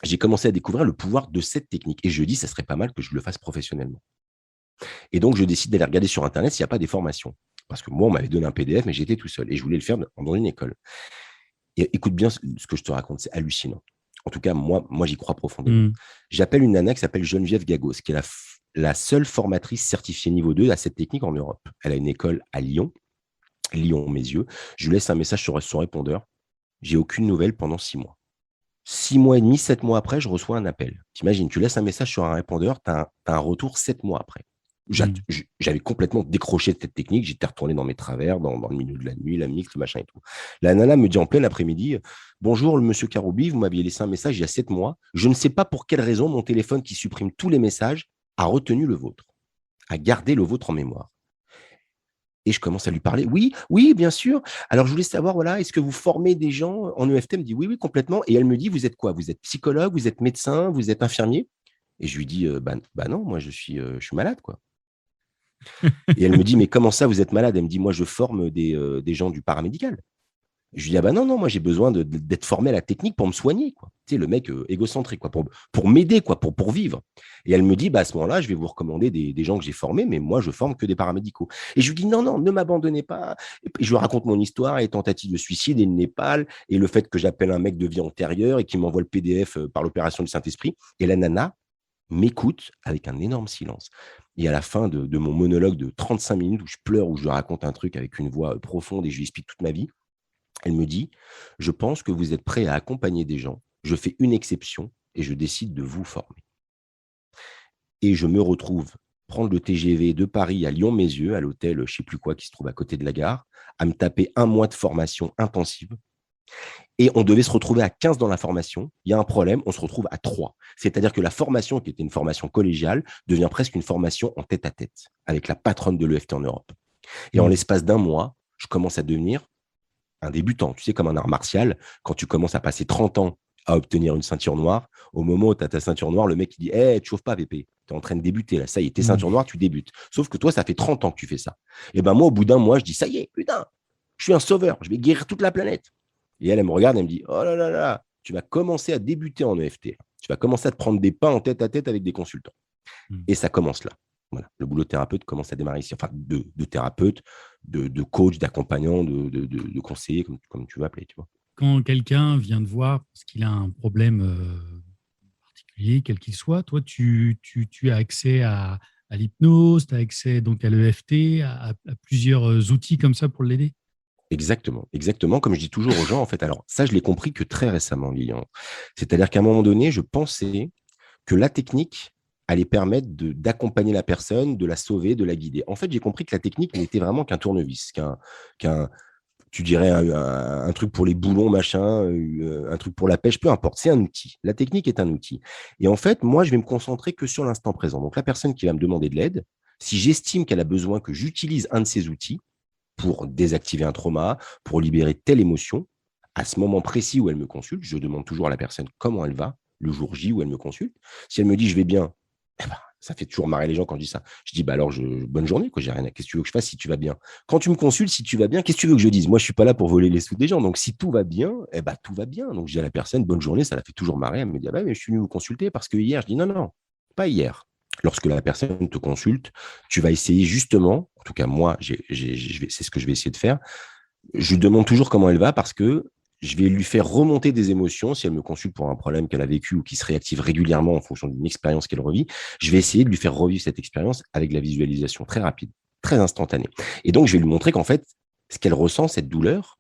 j'ai commencé à découvrir le pouvoir de cette technique. Et je dis, ça serait pas mal que je le fasse professionnellement. Et donc, je décide d'aller regarder sur Internet s'il n'y a pas des formations. Parce que moi, on m'avait donné un PDF, mais j'étais tout seul. Et je voulais le faire dans une école. Et écoute bien ce que je te raconte, c'est hallucinant. En tout cas, moi j'y crois profondément. J'appelle une nana qui s'appelle Geneviève Gagos, qui est la seule formatrice certifiée niveau 2 à cette technique en Europe. Elle a une école à Lyon, mes yeux. Je lui laisse un message sur son répondeur. J'ai aucune nouvelle pendant 6 mois. 6 mois et demi, 7 mois après, je reçois un appel. T'imagines, tu laisses un message sur un répondeur, tu as un retour 7 mois après. J'avais complètement décroché de cette technique. J'étais retourné dans mes travers, dans le milieu de la nuit, la mix, le machin et tout. La nana me dit en plein après-midi, bonjour, le monsieur Karoubi, vous m'aviez laissé un message il y a 7 mois. Je ne sais pas pour quelle raison mon téléphone qui supprime tous les messages a retenu le vôtre, a gardé le vôtre en mémoire. Et je commence à lui parler. Oui, bien sûr. Alors, je voulais savoir, voilà, est-ce que vous formez des gens en EFT? Elle me dit oui, complètement. Et elle me dit, vous êtes quoi? Vous êtes psychologue, vous êtes médecin, vous êtes infirmier? Et je lui dis, non, moi, je suis malade, quoi. Et elle me dit, mais comment ça, vous êtes malade? Elle me dit, moi, je forme des gens du paramédical. Je lui dis, non, moi, j'ai besoin d'être formé à la technique pour me soigner, quoi. Tu sais, le mec égocentrique, quoi, pour m'aider, quoi, pour vivre. Et elle me dit, à ce moment-là, je vais vous recommander des gens que j'ai formés, mais moi, je forme que des paramédicaux. Et je lui dis, non, ne m'abandonnez pas. Et je lui raconte mon histoire, les tentatives de suicide et le Népal, et le fait que j'appelle un mec de vie antérieure et qu'il m'envoie le PDF par l'opération du Saint-Esprit. Et la nana m'écoute avec un énorme silence. Et à la fin de mon monologue de 35 minutes où je pleure, où je lui raconte un truc avec une voix profonde et je lui explique toute ma vie, elle me dit, je pense que vous êtes prêt à accompagner des gens. Je fais une exception et je décide de vous former. Et je me retrouve prendre le TGV de Paris à Lyon-Mézieux, à l'hôtel, je ne sais plus quoi, qui se trouve à côté de la gare, à me taper 1 mois de formation intensive. Et on devait se retrouver à 15 dans la formation. Il y a un problème, on se retrouve à 3. C'est-à-dire que la formation, qui était une formation collégiale, devient presque une formation en tête-à-tête avec la patronne de l'EFT en Europe. Et en l'espace d'1 mois, je commence à devenir un débutant. Tu sais, comme un art martial, quand tu commences à passer 30 ans à obtenir une ceinture noire, au moment où tu as ta ceinture noire, le mec il dit hey, tu chauffes pas, VP. Tu es en train de débuter. Là, ça y est, t'es ceinture noire, tu débutes. Sauf que toi, ça fait 30 ans que tu fais ça. Et ben moi, au bout d'un mois, je dis ça y est, putain, je suis un sauveur, je vais guérir toute la planète. Et elle me regarde et elle me dit oh là là là, tu vas commencer à débuter en EFT. Tu vas commencer à te prendre des pains en tête à tête avec des consultants. Et ça commence là. Voilà. Le boulot de thérapeute commence à démarrer ici. Enfin, de thérapeute, de coach, d'accompagnant, de conseiller, comme tu veux appeler. Tu vois. Quand quelqu'un vient te voir parce qu'il a un problème particulier, quel qu'il soit, toi, tu as accès à l'hypnose, tu as accès donc à l'EFT, à plusieurs outils comme ça pour l'aider. Exactement, exactement. Comme je dis toujours aux gens, en fait, alors ça, je l'ai compris que très récemment, Lilian. C'est-à-dire qu'à un moment donné, je pensais que la technique allait permettre d'accompagner la personne, de la sauver, de la guider. En fait, j'ai compris que la technique n'était vraiment qu'un tournevis, tu dirais un truc pour les boulons, machin, un truc pour la pêche, peu importe. C'est un outil. La technique est un outil. Et en fait, moi, je vais me concentrer que sur l'instant présent. Donc, la personne qui va me demander de l'aide, si j'estime qu'elle a besoin que j'utilise un de ces outils pour désactiver un trauma, pour libérer telle émotion, à ce moment précis où elle me consulte, je demande toujours à la personne comment elle va, le jour J où elle me consulte. Si elle me dit je vais bien, eh ben, ça fait toujours marrer les gens quand je dis ça. Je dis, bah alors, bonne journée, quoi, j'ai rien à. Qu'est-ce que tu veux que je fasse si tu vas bien? Quand tu me consultes, si tu vas bien, qu'est-ce que tu veux que je dise? Moi, je suis pas là pour voler les sous des gens. Donc, si tout va bien, eh ben, tout va bien. Donc, je dis à la personne, bonne journée, ça la fait toujours marrer. Elle me dit, ah bah, mais je suis venu vous consulter parce que hier, je dis, non, non, pas hier. Lorsque la personne te consulte, tu vas essayer justement, en tout cas, moi, c'est ce que je vais essayer de faire. Je lui demande toujours comment elle va parce que je vais lui faire remonter des émotions si elle me consulte pour un problème qu'elle a vécu ou qui se réactive régulièrement en fonction d'une expérience qu'elle revit. Je vais essayer de lui faire revivre cette expérience avec la visualisation très rapide, très instantanée. Et donc, je vais lui montrer qu'en fait, ce qu'elle ressent, cette douleur,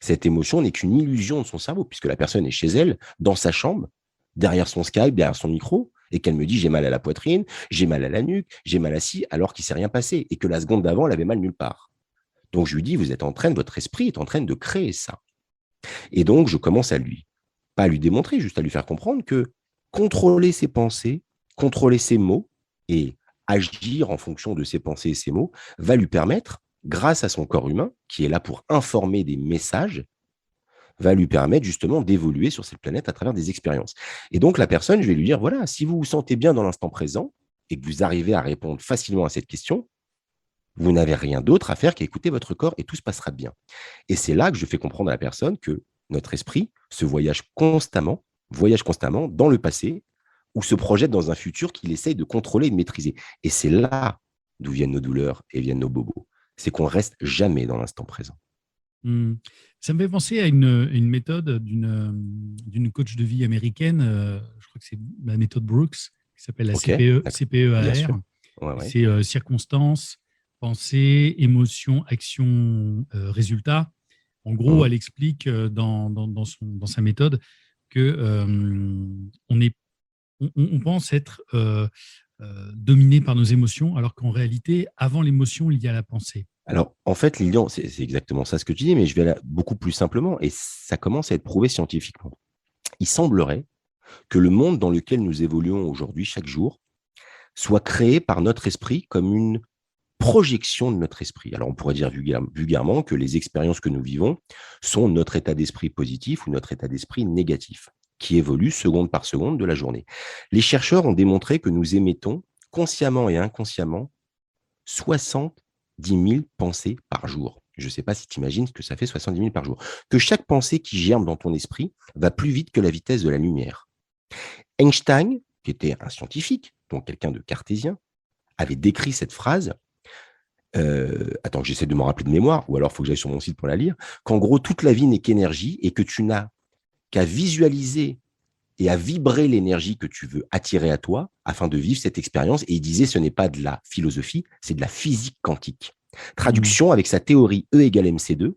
cette émotion n'est qu'une illusion de son cerveau, puisque la personne est chez elle, dans sa chambre, derrière son Skype, derrière son micro, et qu'elle me dit j'ai mal à la poitrine, j'ai mal à la nuque, j'ai mal assis, alors qu'il ne s'est rien passé, et que la seconde d'avant, elle avait mal nulle part. Donc, je lui dis, votre esprit est en train de créer ça. Et donc, je commence pas à lui démontrer, juste à lui faire comprendre que contrôler ses pensées, contrôler ses mots et agir en fonction de ses pensées et ses mots va lui permettre, grâce à son corps humain, qui est là pour informer des messages, va lui permettre justement d'évoluer sur cette planète à travers des expériences. Et donc, la personne, je vais lui dire, voilà, si vous vous sentez bien dans l'instant présent et que vous arrivez à répondre facilement à cette question, vous n'avez rien d'autre à faire qu'à écouter votre corps et tout se passera bien. Et c'est là que je fais comprendre à la personne que notre esprit voyage constamment dans le passé ou se projette dans un futur qu'il essaye de contrôler et de maîtriser. Et c'est là d'où viennent nos douleurs et viennent nos bobos. C'est qu'on reste jamais dans l'instant présent. Ça me fait penser à une méthode d'une coach de vie américaine, je crois que c'est la méthode Brooks, qui s'appelle la CPEAR. Ouais. C'est circonstances, pensée, émotion, action, résultat. En gros, elle explique dans sa méthode que on pense être dominé par nos émotions, alors qu'en réalité, avant l'émotion, il y a la pensée. Alors, en fait, Lilian, c'est exactement ça ce que tu dis, mais je vais aller beaucoup plus simplement, et ça commence à être prouvé scientifiquement. Il semblerait que le monde dans lequel nous évoluons aujourd'hui, chaque jour, soit créé par notre esprit comme une projection de notre esprit. Alors, on pourrait dire vulgairement que les expériences que nous vivons sont notre état d'esprit positif ou notre état d'esprit négatif, qui évolue seconde par seconde de la journée. Les chercheurs ont démontré que nous émettons, consciemment et inconsciemment, 70 000 pensées par jour. Je ne sais pas si tu imagines ce que ça fait 70 000 par jour. Que chaque pensée qui germe dans ton esprit va plus vite que la vitesse de la lumière. Einstein, qui était un scientifique, donc quelqu'un de cartésien, avait décrit cette phrase. Attends, j'essaie de m'en rappeler de mémoire, ou alors il faut que j'aille sur mon site pour la lire, qu'en gros, toute la vie n'est qu'énergie et que tu n'as qu'à visualiser et à vibrer l'énergie que tu veux attirer à toi afin de vivre cette expérience. Et il disait, ce n'est pas de la philosophie, c'est de la physique quantique. Traduction, avec sa théorie E égale MC2,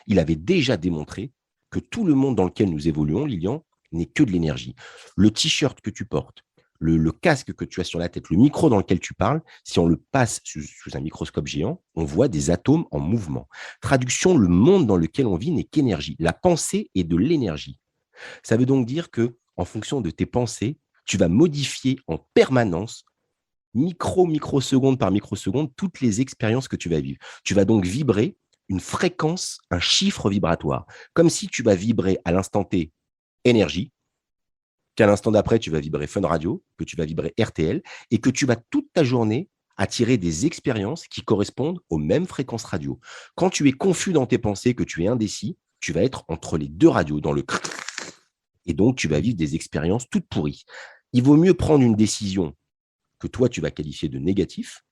il avait déjà démontré que tout le monde dans lequel nous évoluons, Lilian, n'est que de l'énergie. Le t-shirt que tu portes, le casque que tu as sur la tête, le micro dans lequel tu parles, si on le passe sous un microscope géant, on voit des atomes en mouvement. Traduction, le monde dans lequel on vit n'est qu'énergie. La pensée est de l'énergie. Ça veut donc dire que, en fonction de tes pensées, tu vas modifier en permanence, microseconde par microseconde, toutes les expériences que tu vas vivre. Tu vas donc vibrer une fréquence, un chiffre vibratoire. Comme si tu vas vibrer à l'instant T énergie, qu'à l'instant d'après, tu vas vibrer Fun Radio, que tu vas vibrer RTL, et que tu vas toute ta journée attirer des expériences qui correspondent aux mêmes fréquences radio. Quand tu es confus dans tes pensées, que tu es indécis, tu vas être entre les deux radios, dans le et donc tu vas vivre des expériences toutes pourries. Il vaut mieux prendre une décision que toi, tu vas qualifier de négatif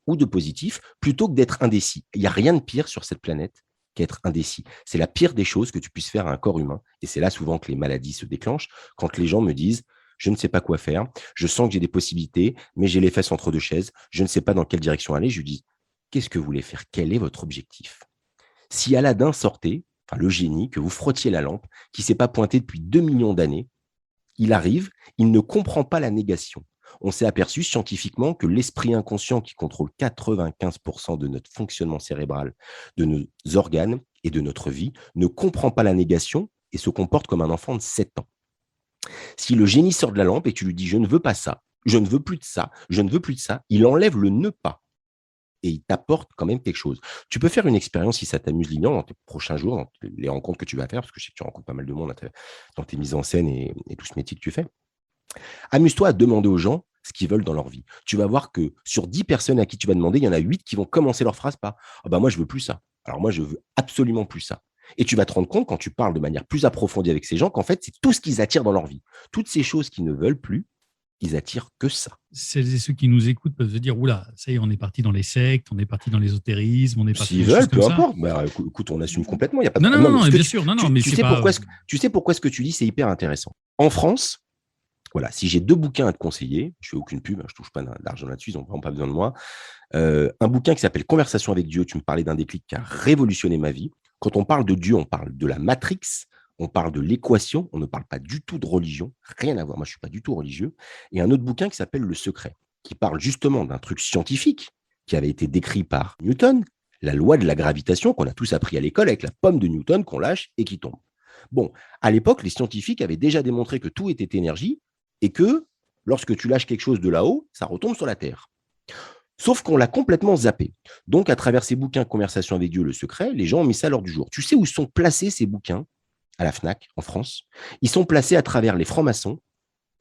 ou de positif, plutôt que d'être indécis. Il n'y a rien de pire sur cette planète qu'être indécis. C'est la pire des choses que tu puisses faire à un corps humain. Et c'est là souvent que les maladies se déclenchent, quand les gens me disent « je ne sais pas quoi faire, je sens que j'ai des possibilités, mais j'ai les fesses entre deux chaises, je ne sais pas dans quelle direction aller », je lui dis « qu'est-ce que vous voulez faire? Quel est votre objectif ?» Si Aladdin sortait, enfin le génie, que vous frottiez la lampe, qui ne s'est pas pointé depuis 2 millions d'années, il arrive, il ne comprend pas la négation. On s'est aperçu scientifiquement que l'esprit inconscient qui contrôle 95% de notre fonctionnement cérébral, de nos organes et de notre vie, ne comprend pas la négation et se comporte comme un enfant de 7 ans. Si le génie sort de la lampe et tu lui dis « je ne veux pas ça, je ne veux plus de ça, je ne veux plus de ça », il enlève le ne pas et il t'apporte quand même quelque chose. Tu peux faire une expérience si ça t'amuse, Lilian, dans tes prochains jours, dans les rencontres que tu vas faire, parce que je sais que tu rencontres pas mal de monde dans tes mises en scène et tout ce métier que tu fais. Amuse-toi à demander aux gens ce qu'ils veulent dans leur vie. Tu vas voir que sur 10 personnes à qui tu vas demander, il y en a 8 qui vont commencer leur phrase par « ah bah moi, je veux plus ça. Alors moi, je veux absolument plus ça ». Et tu vas te rendre compte, quand tu parles de manière plus approfondie avec ces gens, qu'en fait, c'est tout ce qu'ils attirent dans leur vie. Toutes ces choses qu'ils ne veulent plus, ils attirent que ça. Celles et ceux qui nous écoutent peuvent se dire, oula, ça y est, on est parti dans les sectes, on est parti dans l'ésotérisme, on est parti S'ils dans des choses veulent, comme peu ça. importe. Bah, écoute, on assume complètement. Y a pas de Non, non, problème. non, Mais bien sûr, non, non, mais tu c'est sais pas. pourquoi ce que tu dis, c'est hyper intéressant. En France, voilà, si j'ai 2 bouquins à te conseiller, je fais aucune pub, je touche pas d'argent là-dessus, ils n'ont vraiment pas besoin de moi. Un bouquin qui s'appelle Conversation avec Dieu, tu me parlais d'un déclic qui a révolutionné ma vie. Quand on parle de Dieu, on parle de la Matrix, on parle de l'équation, on ne parle pas du tout de religion, rien à voir. Moi, je ne suis pas du tout religieux. Et un autre bouquin qui s'appelle Le Secret, qui parle justement d'un truc scientifique qui avait été décrit par Newton, la loi de la gravitation qu'on a tous appris à l'école avec la pomme de Newton qu'on lâche et qui tombe. Bon, à l'époque, les scientifiques avaient déjà démontré que tout était énergie et que lorsque tu lâches quelque chose de là-haut, ça retombe sur la Terre. Sauf qu'on l'a complètement zappé. Donc, à travers ces bouquins Conversation avec Dieu, Le Secret, les gens ont mis ça à l'ordre du jour. Tu sais où sont placés ces bouquins à la FNAC, en France? Ils sont placés à travers les francs-maçons,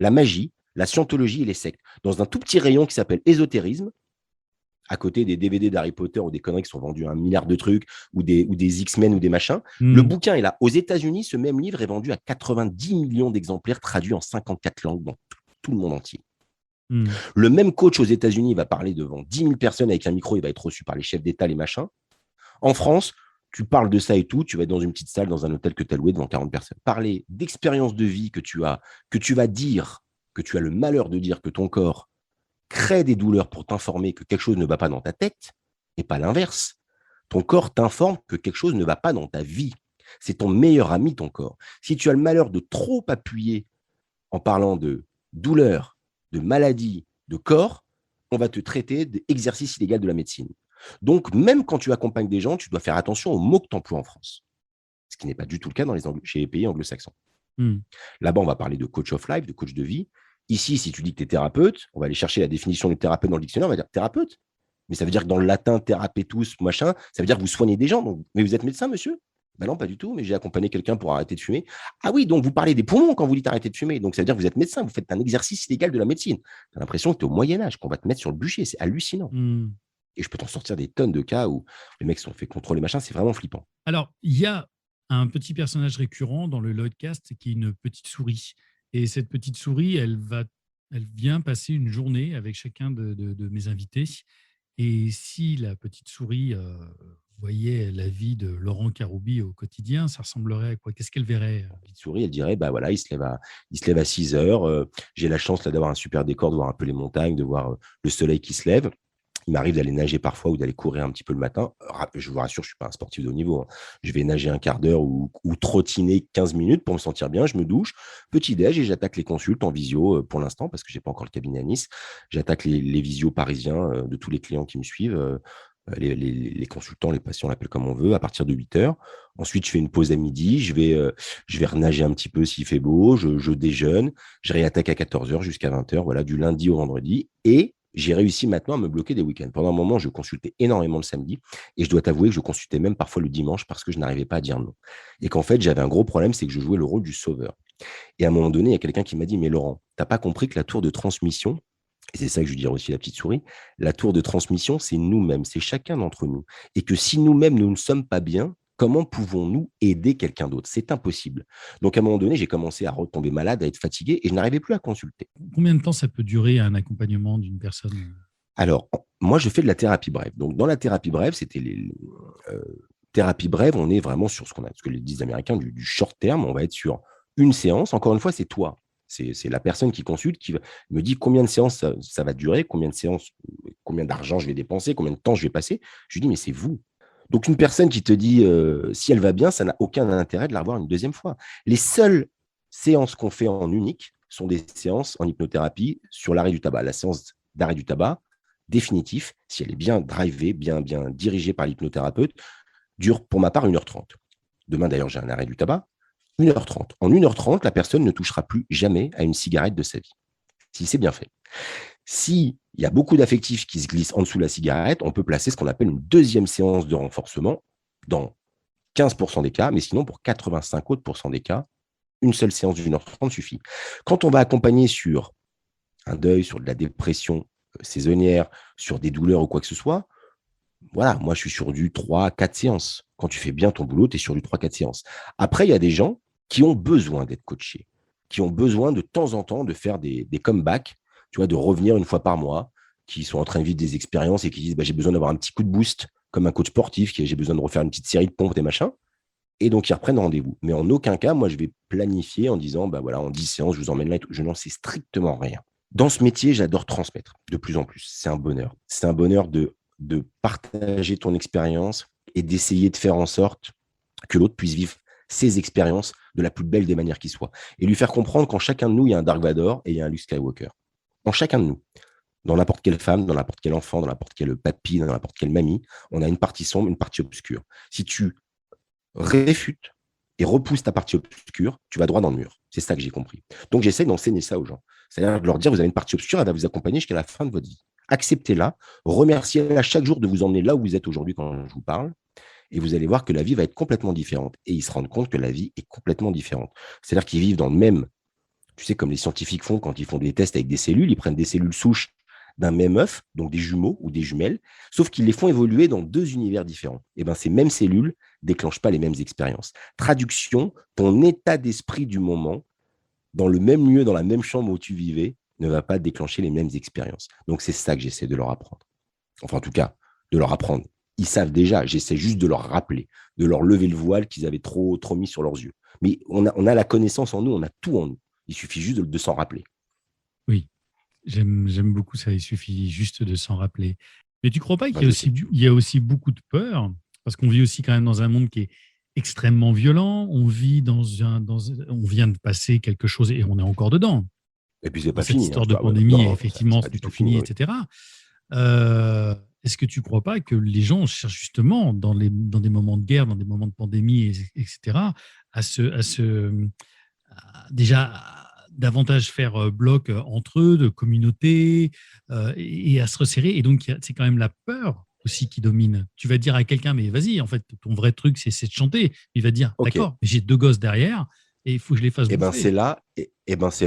la magie, la scientologie et les sectes, dans un tout petit rayon qui s'appelle ésotérisme, à côté des DVD d'Harry Potter ou des conneries qui sont vendus à 1 milliard de trucs, ou des X-Men ou des machins. Le bouquin est là. Aux États-Unis, ce même livre est vendu à 90 millions d'exemplaires traduits en 54 langues dans tout le monde entier. Le même coach aux États-Unis va parler devant 10 000 personnes avec un micro, il va être reçu par les chefs d'État, les machins. En France, tu parles de ça et tout, tu vas être dans une petite salle, dans un hôtel que tu as loué devant 40 personnes. Parler d'expérience de vie que tu vas dire, que tu as le malheur de dire que ton corps crée des douleurs pour t'informer que quelque chose ne va pas dans ta tête, et pas l'inverse. Ton corps t'informe que quelque chose ne va pas dans ta vie. C'est ton meilleur ami, ton corps. Si tu as le malheur de trop appuyer en parlant de douleur, de maladie, de corps, on va te traiter d'exercice illégal de la médecine. Donc, même quand tu accompagnes des gens, tu dois faire attention aux mots que tu emploies en France. Ce qui n'est pas du tout le cas chez les pays anglo-saxons. Là-bas, on va parler de coach of life, de coach de vie. Ici, si tu dis que tu es thérapeute, on va aller chercher la définition du thérapeute dans le dictionnaire, on va dire thérapeute. Mais ça veut dire que dans le latin, thérapetus, machin, ça veut dire que vous soignez des gens. Donc, mais vous êtes médecin, monsieur? Ben non, pas du tout, mais j'ai accompagné quelqu'un pour arrêter de fumer. Ah oui, donc vous parlez des poumons quand vous dites arrêter de fumer. Donc ça veut dire que vous êtes médecin, vous faites un exercice illégal de la médecine. Tu as l'impression que tu es au Moyen-Âge, qu'on va te mettre sur le bûcher. C'est hallucinant. Et je peux t'en sortir des tonnes de cas où les mecs se sont fait contrôler, machin, c'est vraiment flippant. Alors, il y a un petit personnage récurrent dans le Lloydcast qui est une petite souris. Et cette petite souris, elle vient passer une journée avec chacun de mes invités. Et si la petite souris voyait la vie de Laurent Karoubi au quotidien, ça ressemblerait à quoi? Qu'est-ce qu'elle verrait? La petite souris, elle dirait, bah voilà, il se lève à 6 heures. J'ai la chance là, d'avoir un super décor, de voir un peu les montagnes, de voir le soleil qui se lève. Il m'arrive d'aller nager parfois ou d'aller courir un petit peu le matin. Je vous rassure, je ne suis pas un sportif de haut niveau. Je vais nager un quart d'heure ou trottiner 15 minutes pour me sentir bien. Je me douche, petit déj et j'attaque les consultes en visio pour l'instant parce que je n'ai pas encore le cabinet à Nice. J'attaque les visios parisiens de tous les clients qui me suivent. Les consultants, les patients, on l'appelle comme on veut, à partir de 8 heures. Ensuite, je fais une pause à midi. Je vais renager un petit peu s'il fait beau. Je déjeune. Je réattaque à 14 heures jusqu'à 20 heures, voilà, du lundi au vendredi. Et j'ai réussi maintenant à me bloquer des week-ends. Pendant un moment, je consultais énormément le samedi et je dois t'avouer que je consultais même parfois le dimanche parce que je n'arrivais pas à dire non. Et qu'en fait, j'avais un gros problème, c'est que je jouais le rôle du sauveur. Et à un moment donné, il y a quelqu'un qui m'a dit, mais Laurent, tu n'as pas compris que la tour de transmission, et c'est ça que je lui dirais aussi la petite souris, la tour de transmission, c'est nous-mêmes, c'est chacun d'entre nous. Et que si nous-mêmes, nous ne sommes pas bien, comment pouvons-nous aider quelqu'un d'autre? C'est impossible. Donc, à un moment donné, j'ai commencé à retomber malade, à être fatigué, et je n'arrivais plus à consulter. Combien de temps ça peut durer un accompagnement d'une personne? Alors, moi, je fais de la thérapie brève. Donc, dans la thérapie brève, c'était les thérapies brèves, on est vraiment sur ce que les disent les Américains, du short terme. On va être sur une séance. Encore une fois, c'est toi. C'est la personne qui consulte me dit combien de séances ça va durer, combien de séances, combien d'argent je vais dépenser, combien de temps je vais passer. Je lui dis, mais c'est vous. Donc, une personne qui te dit si elle va bien, ça n'a aucun intérêt de la revoir une deuxième fois. Les seules séances qu'on fait en unique sont des séances en hypnothérapie sur l'arrêt du tabac. La séance d'arrêt du tabac, définitif, si elle est bien drivée, bien dirigée par l'hypnothérapeute, dure pour ma part 1h30. Demain, d'ailleurs, j'ai un arrêt du tabac. 1h30. En 1h30, la personne ne touchera plus jamais à une cigarette de sa vie, si c'est bien fait. S'il y a beaucoup d'affectifs qui se glissent en dessous de la cigarette, on peut placer ce qu'on appelle une deuxième séance de renforcement dans 15% des cas, mais sinon, pour 85 autres % des cas, une seule séance d'1h30 suffit. Quand on va accompagner sur un deuil, sur de la dépression saisonnière, sur des douleurs ou quoi que ce soit, voilà, moi, je suis sur du 3-4 séances. Quand tu fais bien ton boulot, tu es sur du 3-4 séances. Après, il y a des gens qui ont besoin d'être coachés, qui ont besoin de temps en temps de faire des comebacks, tu vois, de revenir une fois par mois, qui sont en train de vivre des expériences et qui disent j'ai besoin d'avoir un petit coup de boost, comme un coach sportif, j'ai besoin de refaire une petite série de pompes, des machins. Et donc, ils reprennent rendez-vous. Mais en aucun cas, moi, je vais planifier en disant voilà, en 10 séances, je vous emmène là et tout. Je n'en sais strictement rien. Dans ce métier, j'adore transmettre de plus en plus. C'est un bonheur. C'est un bonheur de partager ton expérience et d'essayer de faire en sorte que l'autre puisse vivre ses expériences de la plus belle des manières qui soit. Et lui faire comprendre qu'en chacun de nous, il y a un Dark Vador et il y a un Luke Skywalker. En chacun de nous. Dans n'importe quelle femme, dans n'importe quel enfant, dans n'importe quel papy, dans n'importe quelle mamie, on a une partie sombre, une partie obscure. Si tu réfutes et repousses ta partie obscure, tu vas droit dans le mur. C'est ça que j'ai compris. Donc, j'essaie d'enseigner ça aux gens. C'est-à-dire de leur dire, vous avez une partie obscure, elle va vous accompagner jusqu'à la fin de votre vie. Acceptez-la, remerciez-la chaque jour de vous emmener là où vous êtes aujourd'hui quand je vous parle, et vous allez voir que la vie va être complètement différente. Et ils se rendent compte que la vie est complètement différente. C'est-à-dire qu'ils vivent dans le même, tu sais, comme les scientifiques font quand ils font des tests avec des cellules, ils prennent des cellules souches d'un même œuf, donc des jumeaux ou des jumelles, sauf qu'ils les font évoluer dans deux univers différents. Et bien, ces mêmes cellules ne déclenchent pas les mêmes expériences. Traduction, ton état d'esprit du moment, dans le même lieu, dans la même chambre où tu vivais, ne va pas déclencher les mêmes expériences. Donc, c'est ça que j'essaie de leur apprendre. Enfin, en tout cas, de leur apprendre. Ils savent déjà, j'essaie juste de leur rappeler, de leur lever le voile qu'ils avaient trop mis sur leurs yeux. Mais on a la connaissance en nous, on a tout en nous. Il suffit juste de s'en rappeler. Oui, j'aime beaucoup ça. Il suffit juste de s'en rappeler. Mais tu ne crois pas qu'il Bah, y a aussi beaucoup de peur? Parce qu'on vit aussi quand même dans un monde qui est extrêmement violent. On vit on vient de passer quelque chose et on est encore dedans. Et puis, c'est Dans pas cette fini. Hein. histoire de Bah, ouais, pandémie, et non, c'est effectivement, pas c'est du bientôt tout fini, fini. Oui. etc. Est-ce que tu ne crois pas que les gens cherchent justement, dans des moments de guerre, dans des moments de pandémie, etc., déjà davantage faire bloc entre eux, de communauté, et à se resserrer. Et donc, c'est quand même la peur aussi qui domine. Tu vas dire à quelqu'un, mais vas-y, en fait, ton vrai truc, c'est de chanter. Il va dire, OK. d'accord, mais j'ai 2 gosses derrière et il faut que je les fasse Et ben, bouffer. c'est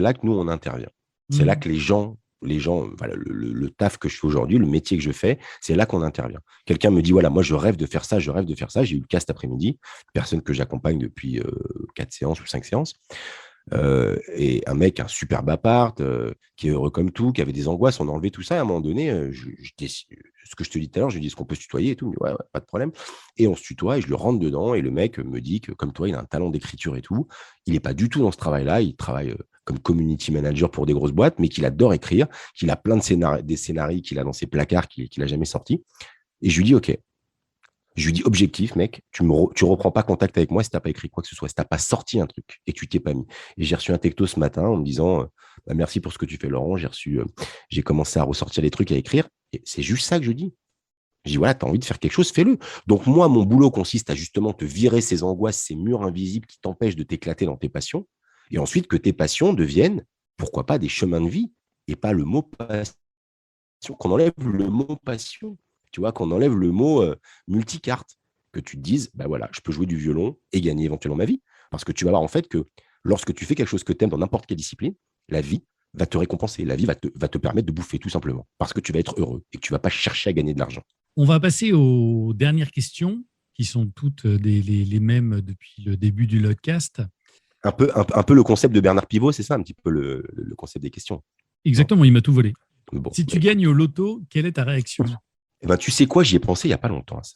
là que nous, on intervient. C'est là Mmh. que les gens, voilà, le taf que je fais aujourd'hui, le métier que je fais, c'est là qu'on intervient. Quelqu'un me dit, voilà, moi, je rêve de faire ça, je rêve de faire ça. J'ai eu le cas cet après-midi, personne que j'accompagne depuis 4 séances ou 5 séances. Et un mec, un super appart, qui est heureux comme tout, qui avait des angoisses, on a enlevé tout ça. Et à un moment donné, ce que je te dis tout à l'heure, je lui dis, est-ce qu'on peut se tutoyer et tout? Il me dit, ouais, ouais, pas de problème. Et on se tutoie et je le rentre dedans. Et le mec me dit que, comme toi, il a un talent d'écriture et tout. Il n'est pas du tout dans ce travail-là. Il travaille comme community manager pour des grosses boîtes, mais qu'il adore écrire, qu'il a plein des scénarios qu'il a dans ses placards qu'il n'a jamais sortis. Et je lui dis, OK. Je lui dis objectif, mec, tu reprends pas contact avec moi si tu n'as pas écrit quoi que ce soit, si tu n'as pas sorti un truc et que tu t'es pas mis. Et j'ai reçu un texto ce matin en me disant bah, merci pour ce que tu fais, Laurent. J'ai commencé à ressortir les trucs à écrire. Et c'est juste ça que je dis. Je dis voilà, tu as envie de faire quelque chose, fais-le. Donc, moi, mon boulot consiste à justement te virer ces angoisses, ces murs invisibles qui t'empêchent de t'éclater dans tes passions. Et ensuite, que tes passions deviennent, pourquoi pas, des chemins de vie et pas le mot passion. qu'on enlève le mot passion, tu vois, qu'on enlève le mot multicarte, que tu te dises, bah voilà, je peux jouer du violon et gagner éventuellement ma vie. Parce que tu vas voir en fait que lorsque tu fais quelque chose que tu aimes dans n'importe quelle discipline, la vie va te récompenser, la vie va te permettre de bouffer tout simplement, parce que tu vas être heureux et que tu ne vas pas chercher à gagner de l'argent. On va passer aux dernières questions, qui sont toutes les mêmes depuis le début du podcast. Un peu le concept de Bernard Pivot, c'est ça, un petit peu le concept des questions. Exactement, il m'a tout volé. Bon, si tu gagnes au loto, quelle est ta réaction? Eh ben, tu sais quoi, j'y ai pensé il n'y a pas longtemps à ça.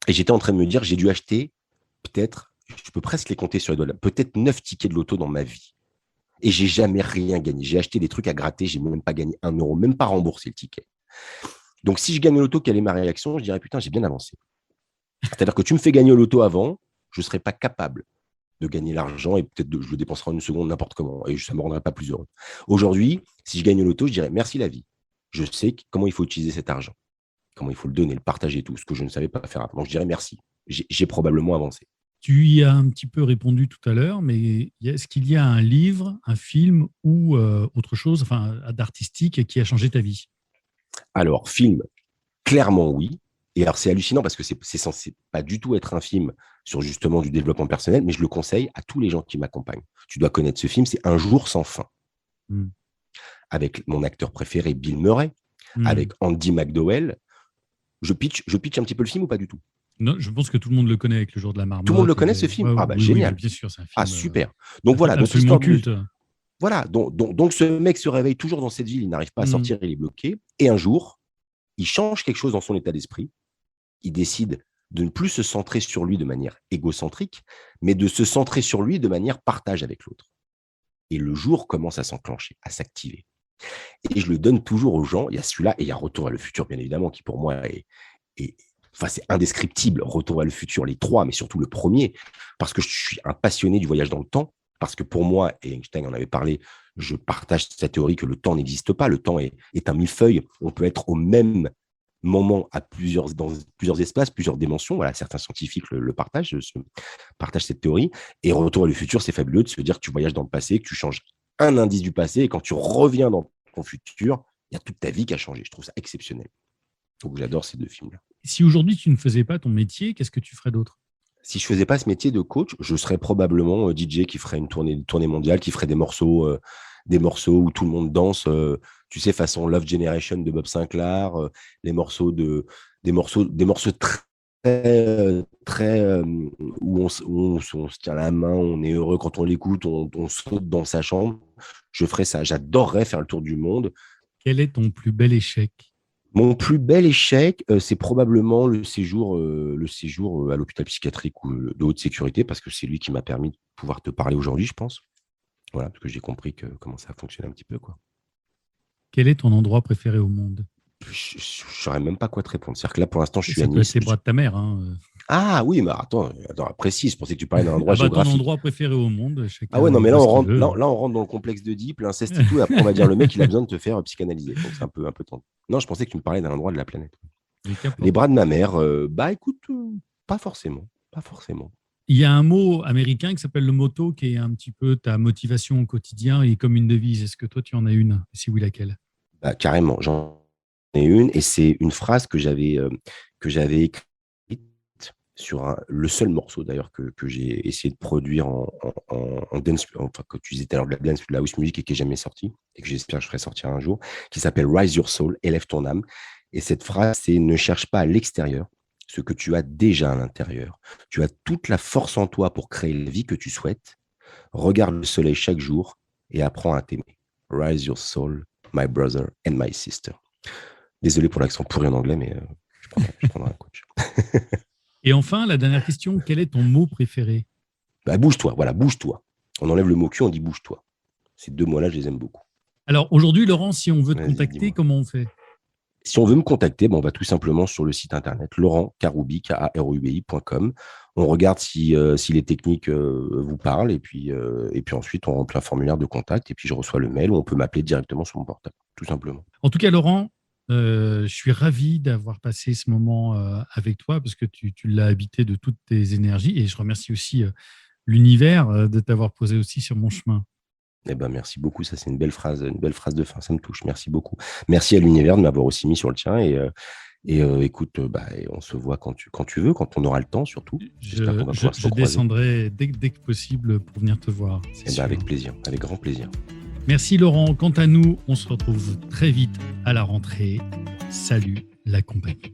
Et j'étais en train de me dire, j'ai dû acheter peut-être, je peux presque les compter sur les doigts, peut-être 9 tickets de loto dans ma vie. Et j'ai jamais rien gagné. J'ai acheté des trucs à gratter, j'ai même pas gagné 1 euro, même pas remboursé le ticket. Donc, si je gagne au loto, quelle est ma réaction? Je dirais, putain, j'ai bien avancé. C'est-à-dire que tu me fais gagner au loto avant, je ne serais pas capable de gagner l'argent et peut-être je le dépenserai en une seconde n'importe comment et ça ne me rendrait pas plus heureux. Aujourd'hui, si je gagne au loto, je dirais merci la vie. Je sais comment il faut utiliser cet argent, comment il faut le donner, le partager, tout ce que je ne savais pas faire avant. Donc, je dirais merci. J'ai probablement avancé. Tu y as un petit peu répondu tout à l'heure, mais est-ce qu'il y a un livre, un film ou autre chose, enfin, d'artistique qui a changé ta vie? Alors, film, clairement oui. Et alors, c'est hallucinant parce que c'est censé pas du tout être un film sur justement du développement personnel, mais je le conseille à tous les gens qui m'accompagnent. Tu dois connaître ce film, c'est Un jour sans fin. Avec mon acteur préféré, Bill Murray, avec Andy McDowell. Je pitch un petit peu le film ou pas du tout? Non, je pense que tout le monde le connaît avec Le Jour de la Marmotte. Tout le monde le connaît, ce film? Ah bah oui, génial. Oui, bien sûr, c'est un film. Ah super. Donc voilà, donc absolument culte. Voilà, donc ce mec se réveille toujours dans cette ville, il n'arrive pas à sortir, il est bloqué. Et un jour, il change quelque chose dans son état d'esprit. Il décide de ne plus se centrer sur lui de manière égocentrique, mais de se centrer sur lui de manière partage avec l'autre. Et le jour commence à s'enclencher, à s'activer. Et je le donne toujours aux gens. Il y a celui-là et il y a Retour à le futur, bien évidemment, qui pour moi c'est indescriptible. Retour à le futur, les trois, mais surtout le premier, parce que je suis un passionné du voyage dans le temps, parce que pour moi, et Einstein en avait parlé, je partage cette théorie que le temps n'existe pas. Le temps est un millefeuille. On peut être au même moment dans plusieurs espaces, plusieurs dimensions. Voilà, certains scientifiques le partagent cette théorie. Et Retour à le futur, c'est fabuleux de se dire que tu voyages dans le passé, que tu changes un indice du passé, et quand tu reviens dans ton futur, il y a toute ta vie qui a changé. Je trouve ça exceptionnel. Donc, j'adore ces deux films-là. Si aujourd'hui, tu ne faisais pas ton métier, qu'est-ce que tu ferais d'autre? Si je ne faisais pas ce métier de coach, je serais probablement DJ qui ferait une tournée mondiale, qui ferait des morceaux où tout le monde danse, tu sais, façon Love Generation de Bob Sinclair, des morceaux très où on se tient la main, on est heureux quand on l'écoute, on saute dans sa chambre. Je ferais ça. J'adorerais faire le tour du monde. Quel est ton plus bel échec? Mon plus bel échec, c'est probablement le séjour à l'hôpital psychiatrique ou de haute sécurité, parce que c'est lui qui m'a permis de pouvoir te parler aujourd'hui, je pense. Voilà, parce que j'ai compris comment ça fonctionnait un petit peu, quoi. Quel est ton endroit préféré au monde? Je ne saurais même pas quoi te répondre. C'est-à-dire que là, pour l'instant, je suis à Nice. Ça peut être les bras de ta mère. Ah oui, mais attends, précise. Je pensais que tu parlais d'un endroit géographique. Ton endroit préféré au monde. Ah ouais, non, mais là, on rentre dans le complexe d'Oedipe, l'inceste et tout. Et après, on va dire le mec, il a besoin de te faire psychanalyser. Donc, c'est un peu tendu. Non, je pensais que tu me parlais d'un endroit de la planète. Les bras de ma mère, bah écoute, pas forcément. Il y a un mot américain qui s'appelle le motto, qui est un petit peu ta motivation au quotidien et comme une devise. Est-ce que toi, tu en as une? Si oui, laquelle? Bah, carrément, j'en ai une. Et c'est une phrase que j'avais écrite sur le seul morceau d'ailleurs que j'ai essayé de produire en dance, enfin que tu disais tout à l'heure de la house music et qui n'est jamais sorti et que j'espère que je ferai sortir un jour, qui s'appelle Rise Your Soul, élève ton âme. Et cette phrase, c'est: ne cherche pas à l'extérieur ce que tu as déjà à l'intérieur. Tu as toute la force en toi pour créer la vie que tu souhaites. Regarde le soleil chaque jour et apprends à t'aimer. Rise your soul, my brother and my sister. Désolé pour l'accent pourri en anglais, mais je prendrai un coach. Et enfin, la dernière question, quel est ton mot préféré? Bah, bouge-toi, voilà, bouge-toi. On enlève le mot cul, on dit bouge-toi. Ces deux mots-là, je les aime beaucoup. Alors aujourd'hui, Laurent, si on veut te contacter, comment on fait? Si on veut me contacter, on va tout simplement sur le site internet laurentkaroubi.com. On regarde si les techniques vous parlent et puis ensuite on remplit un formulaire de contact et puis je reçois le mail ou on peut m'appeler directement sur mon portable, tout simplement. En tout cas, Laurent, je suis ravi d'avoir passé ce moment avec toi parce que tu l'as habité de toutes tes énergies et je remercie aussi l'univers de t'avoir posé aussi sur mon chemin. Eh ben, merci beaucoup. Ça, c'est une belle phrase de fin. Ça me touche. Merci beaucoup. Merci à l'univers de m'avoir aussi mis sur le tien. Écoute, on se voit quand tu veux, quand on aura le temps, surtout. J'espère qu'on va pouvoir se Je recroiser. descendrai dès que possible pour venir te voir. Eh ben, avec plaisir, avec grand plaisir. Merci Laurent. Quant à nous, on se retrouve très vite à la rentrée. Salut la compagnie.